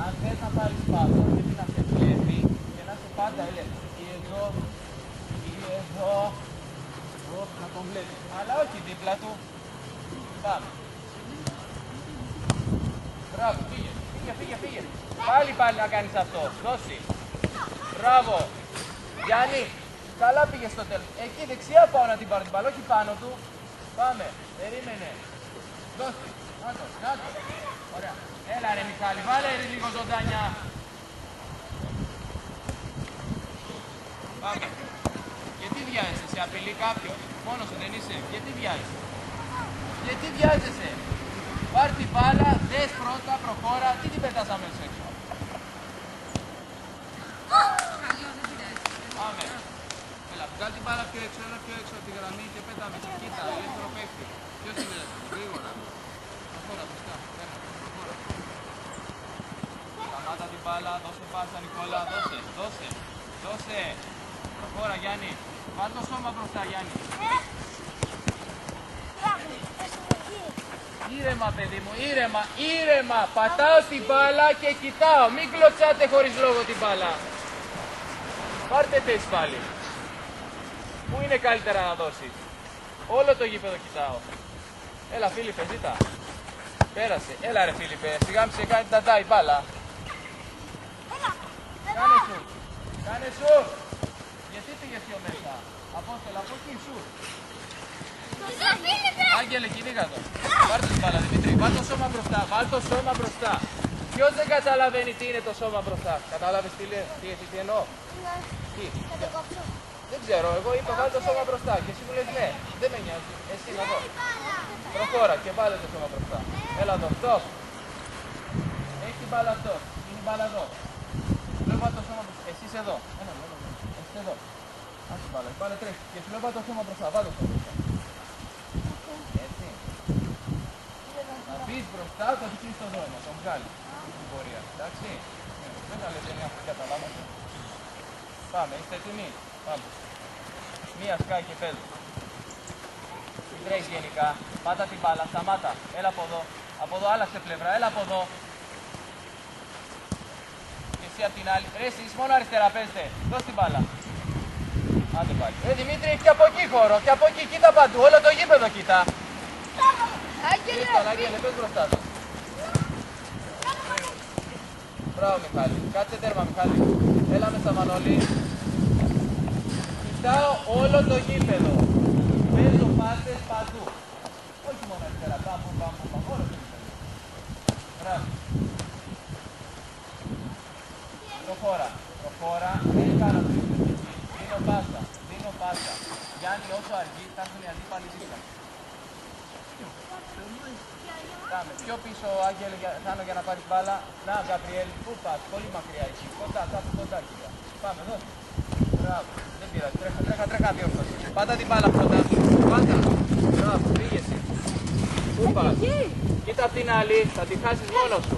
Αν θες να πάρεις πάθο, πρέπει να σε βλέπει και να σε πάντα ελεύθερος. Ή εδώ, ή εδώ, να τον βλέπεις. Αλλά όχι δίπλα του. Πάμε. Μπράβο, φύγε. Πάλι να κάνεις αυτό. Δώσει. Μπράβο. Γιάννη, καλά πήγε στο τέλος. Εκεί δεξιά πάω να την πάρω την μπάλα, όχι πάνω του. Πάμε. Περίμενε. Δώσει. Να το. Ωραία. Έλα ρε Μιχάλη, βάλε ρε λίγο ζωντάνια. Πάμε. Γιατί βιάζεσαι, σε απειλεί κάποιος? Μόνος σου δεν είσαι? Γιατί βιάζεσαι? Πάρ' την μπάλα, δες πρώτα, προχώρα, τι την πετάς αμέσως έξω? Πάμε. Έλα, βγάλ' την μπάλα πιο έξω, από τη γραμμή και πέταμε. Κοίτα, ελεύθερο παίχτη. Ποιος είναι ελεύθερο? Γρήγορα. Προχώρα, μπροστά. Προχώρα. Σταμάτα την μπάλα, δώσε πάσα Νικόλα, δώσε. Προχώρα Γιάννη. Βάλ' το σώμα μπροστά Γιάννη. Ήρεμα παιδί μου, ήρεμα. Πατάω την μπάλα και κοιτάω. Μην κλωτσάτε χωρίς λόγο την μπάλα. Πάρτε θέση πάλι. Πού είναι καλύτερα να δώσεις? Όλο το γήπεδο κοιτάω. Έλα Φίλιππε, ζήτα. Πέρασε. Έλα ρε Φίλιππε, σιγά μη σε κάνει τατά η μπάλα. Κάνε σου. Γιατί πήγες πιο μέσα? Απόστολα, από εκεί σου. Άγγελε, κυνήγα το. Πάρ' την μπάλα Δημήτρη, βάλ' το σώμα μπροστά. Ποιος δεν καταλαβαίνει τι είναι το σώμα μπροστά? Κατάλαβες τι εννοώ? Τι? Δεν ξέρω, εγώ είπα βάλ' το σώμα μπροστά και εσύ μου λες ναι, δεν με νοιάζει, εσύ να δω. Προχώρα και βάλε το σώμα μπροστά. Έλα εδώ, stop. Έχει την μπάλα αυτό, είναι η μπάλα εδώ. Λέω βάλ' το σώμα μπροστά, εσύ είσαι εδώ. Εσύ εδώ. Ας την μπάλα, η μπάλα τρέχει και σου λέω βάλ' το σώμα μπροστά, βάλ' το σώμα μπροστά. Έτσι. Να πεις μπροστά, το δείχνεις στο δρόμο, τον βγάλει. Την πορεία, εντάξει. Δεν θα λέτε μια φορά καταλάβατε. Πάμε, είστε έτοιμοι? Πάμε. Μία σκάει και πέλου. Μην τρέχεις γενικά. Πάτα την μπάλα, σταμάτα. Έλα από εδώ. Από εδώ, άλλαξε πλευρά. Έλα από εδώ. Και εσύ απ' την άλλη. Ρε εσείς μόνο αριστερά παίζετε. Δώσ' την μπάλα. Άντε πάλι. Δημήτρη, έχει και από εκεί χώρο. Και από εκεί, κοίτα παντού. Όλο το γήπεδο κοίτα. Άγγελε, πες μπροστά του. Μπράβο Μιχάλη. Κάτσε τέρμα Μιχάλη. Έλα μέσα Μανώλη. Κοιτάω όλο το γήπεδο. Παίζω πάσες παντού. Όχι μόνο αριστερά. Πάμε. Όλο το γήπεδο. Μπράβο. Προχώρα. Δεν κάνω τρίπλες. Δίνω πάσα. Γιάννη, όσο αργεί θα έρθουν οι αντίπαλοι δίπλα. Πάμε. Πιο πίσω, Άγγελε, Θάνο για να πάρεις μπάλα. Να, Γκαμπριέλ, πού πας? Πολύ μακριά εκεί. Κοντά, κάπου κοντά, κοίτα. Πάμε, δώσε. Μπράβο. Δεν πειράζει. Τρέχα διόρθωση. Πάτα την μπάλα πρώτα. Πάτα. Μπράβο, πήγεσαι. Πού πας? Κοίτα απ' την άλλη, θα τη χάσεις μόνος σου.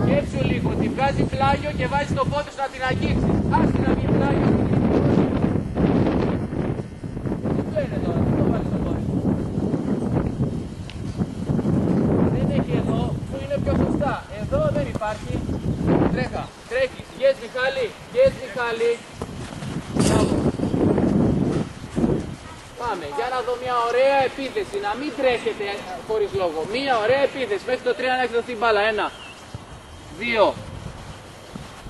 Σκέψου λίγο, τη βγάζει πλάγιο και βάζει το πόδι σου να την αγγίξεις. Άστη να βγει πλάγιο. Τι λένε τώρα, τι το βάλεις στο πόδι σου? Δεν έχει εδώ, που είναι πιο σωστά. Εδώ δεν υπάρχει. Τρέχεις. Yes, Μιχάλη. Μπράβο. Πάμε, για να δω μια ωραία επίθεση. Να μην τρέχετε χωρίς λόγο. Μια ωραία επίθεση. Μέχρι το 3 να έχει δοθεί μπάλα. 1, 2,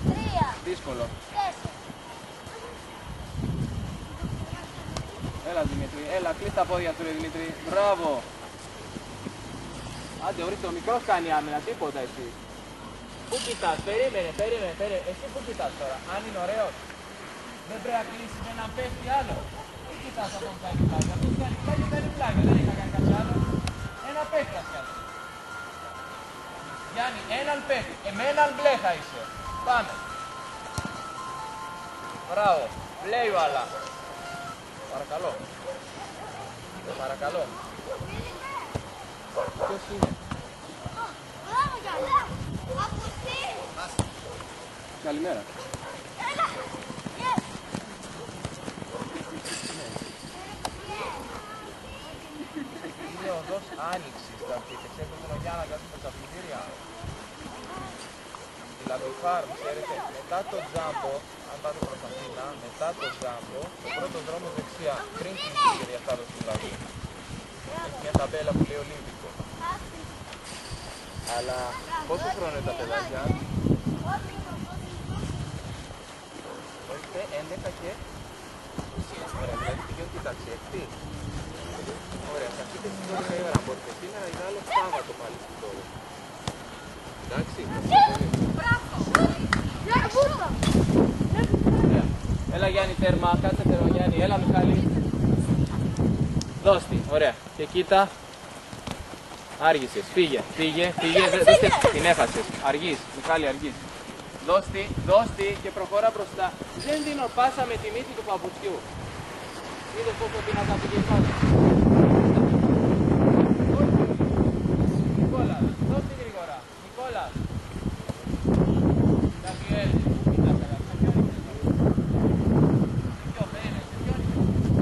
3. Δύσκολο. 4. Έλα Δημήτρη, έλα, κλείς τα πόδια του ρε Δημήτρη. Μπράβο. Άντε, ορίστε, ο μικρός κάνει άμυνα, τίποτα εσύ. Πού κοιτάς, περίμενε. Εσύ πού κοιτάς τώρα? Αν είναι ωραίος, δεν πρέπει να κλείσεις έναν παίχτη άλλο. Πού κοιτάς αυτόν που κάνει πλάγιο? Αυτός κάνει πλάγιο, δεν έχει να κάνει κάτι άλλο. Ένα παίχτη θα φτιάξει. Γιάννη, έναν παίχτη, με έναν μπλε θα είσαι. Πάμε. Μπράβο, μπλε η μπάλα. Παρακαλώ. Ποιος είναι? Καλημέρα. άνοιξη στο αμφίτεξ. Έχουμε τον Γιάννα κάτω με τα πλυντήρια. Η Λαμπιφάρμ, ξέρετε, μετά το τζάμπο, αν πάτε προς Αθήνα, μετά το τζάμπο, ο πρώτος δρόμος δεξιά, πριν κλείσει και διασταύρωση του λαγού. Έχει μια ταμπέλα που λέει Ολύμπικο. Αλλά πόσο χρόνο είναι τα παιδάκια? Ορίστε, 11 και... Ωραία, δηλαδή πηγαίνουν και ταξιευτή. Ωραία, θα αφήσετε στις 12 η ώρα, μπορείτε σήμερα ή άλλο Σάββατο πάλι στις 12. Εντάξει, ωραία. Έλα Γιάννη τέρμα, κάτσε τέρμα Γιάννη, έλα Μιχάλη. Δώσ' τη, ωραία. Και κοίτα. Άργησες, φύγε, την έχασες. Αργείς, Μιχάλη αργείς. Δώσ' τη και προχώρα μπροστά. Δεν δίνω πάσα με τη μύτη του παπουτσιού. Είδες πόσο δυνατά πήγε η πάσα. Νικόλας, δώσ' τη γρήγορα. Νικόλας. Γαβριέλ, κοίτα καλά, σε ποιον είσαι. Σε ποιον, περίμενε, σε ποιον είσαι.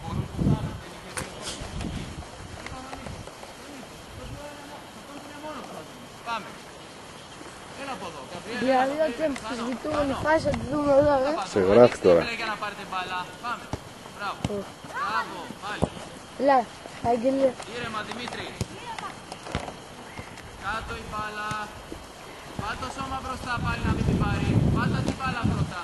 Μπορούν τους άλλους, δεν είχε δύο. Πάμε. Έλα από εδώ. Δηλαδή ότι αμφισβητούμενη φάση θα τη δούμε εδώ. Σε γράφει τώρα. Για να πάρετε μπάλα. Πάμε. Μπράβο. Μπράβο. Πάλι. Λα, Αγγελία. Ήρεμα Δημήτρη. Κάτω η μπάλα. Πάτα το σώμα μπροστά πάλι να μην την πάρει. Πάτα την μπάλα μπροστά.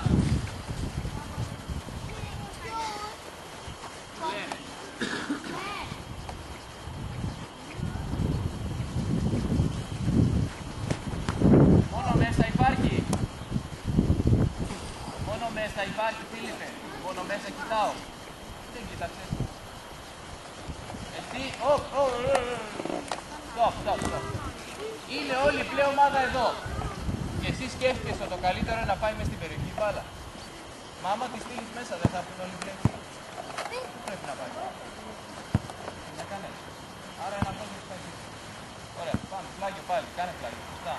Μόνο μέσα υπάρχει. Μόνο μέσα υπάρχει, Φίλιππε. Μόνο μέσα κοιτάω. Δεν κοίταξες. Εσύ, stop. Είναι όλη η πλέον ομάδα εδώ. Και εσύ σκέφτηκες ότι το καλύτερο είναι να πάει μες στην περιοχή μπάλα. Μα άμα τη στείλεις μέσα δεν θα έρθουν όλοι οι πλέον. Πού πρέπει να πάει. Να κάνεις. Άρα ένα κόσμο που θα γίνει. Ωραία, πάμε. Πλάγιο πάλι. Κάνε πλάγιο. Σωστά.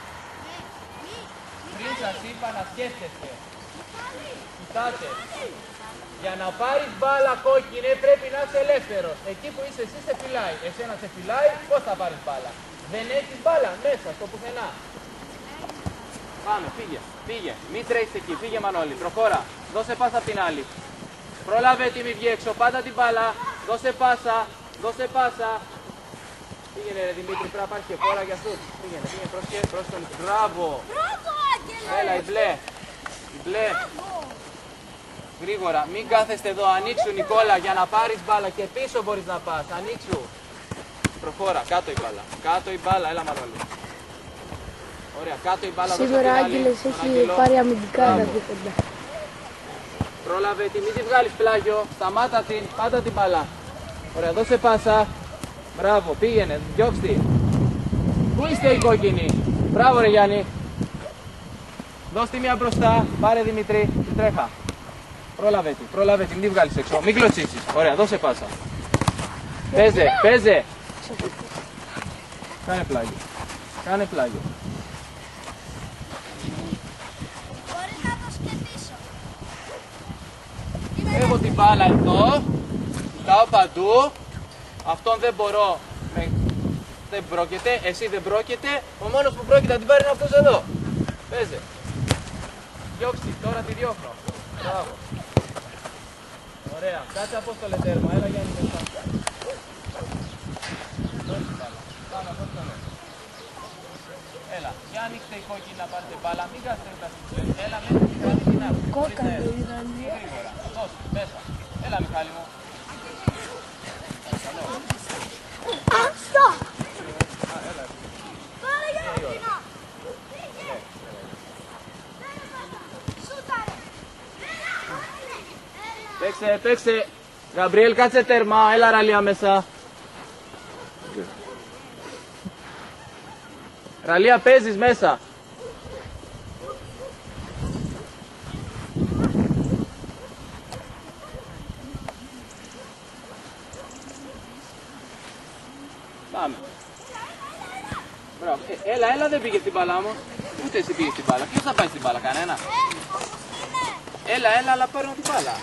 Πριν σας είπα να σκέφτεστε. Κοιτάτε. Για να πάρεις μπάλα κόκκινη πρέπει να είσαι ελεύθερος. Εκεί που είσαι εσύ σε φυλάει. Εσένα σε φυλάει, πώς θα πάρεις μπάλα. Δεν έχεις μπάλα μέσα, στο πουθενά. Πάμε, φύγε. Μην τρέχεις εκεί, φύγε Μανώλη. Προχώρα. Δώσε πάσα απ' την άλλη. Προλάβε τη μη βγει έξω, πάντα την μπάλα. Δώσε πάσα. Πήγαινε ρε Δημήτρη, πρέπει να υπάρχει και φόρα για αυτούς. Πήγαινε, πρόσεχε τον. Μπράβο. Έλα, η μπλε. Γρήγορα, μην κάθεστε εδώ, ανοίξου Νικόλα για να πάρεις μπάλα και πίσω μπορείς να πας, ανοίξου. Προχώρα, κάτω η μπάλα, έλα Μανώλη. Ωραία, κάτω η μπάλα. Σήμερα ο Άγγελος έχει πάρει αμυντικά δίχοντα. Πρόλαβε τη, μην τη βγάλεις πλάγιο, σταμάτα την, πάντα την μπάλα. Ωραία, δώσε πάσα. Μπράβο, πήγαινε, διώξ' τη. Πού είστε οι κόκκινοι. Μπράβο ρε Γιάννη. Δώσ' τη μία μπροστά, πάρε Δημήτρη, την τρέχα. Πρόλαβε τη, μην τη βγάλεις έξω, μην κλωτσίσεις. Ωραία, δώσε πάσα. Παίζε. Κάνε πλάγιο. Μπορείς να το σκεφτήσω. Έχω την μπάλα εδώ, κοιτάω παντού. Αυτόν δεν μπορώ, δεν πρόκειται, εσύ δεν πρόκειται. Ο μόνος που πρόκειται να την πάρει είναι αυτός εδώ. Παίζε. Διώξτε, τώρα τη διώχνω. Μπράβο. Ωραία, κάτσε Απόστολε τέρμα, έλα Γιάννη μετά. Δώσε μπάλα, πάμε Απόστολε. Έλα, για ανοίξτε η κόκκινη να πάρετε μπάλα, μην κάτσετε τα σύμφωνα. Έλα μέχρι τη γραμμή την άκρη. Κόκκινο ήταν. Γρήγορα, δώσε, μέσα. Έλα Μιχάλη μου. Αυτό! Πάρε για να κοινά! Παίξε. Γαμπριέλ, κάτσε τέρμα. Έλα Ραλία μέσα. Ραλία, παίζεις μέσα. Πάμε. Μπράβο. Έλα, δεν πήγε στην μπάλα μου. Ούτε εσύ πήγε στην μπάλα. Ποιος θα πάει στην μπάλα, κανένα. Έλα, αλλά πάρω την μπάλα.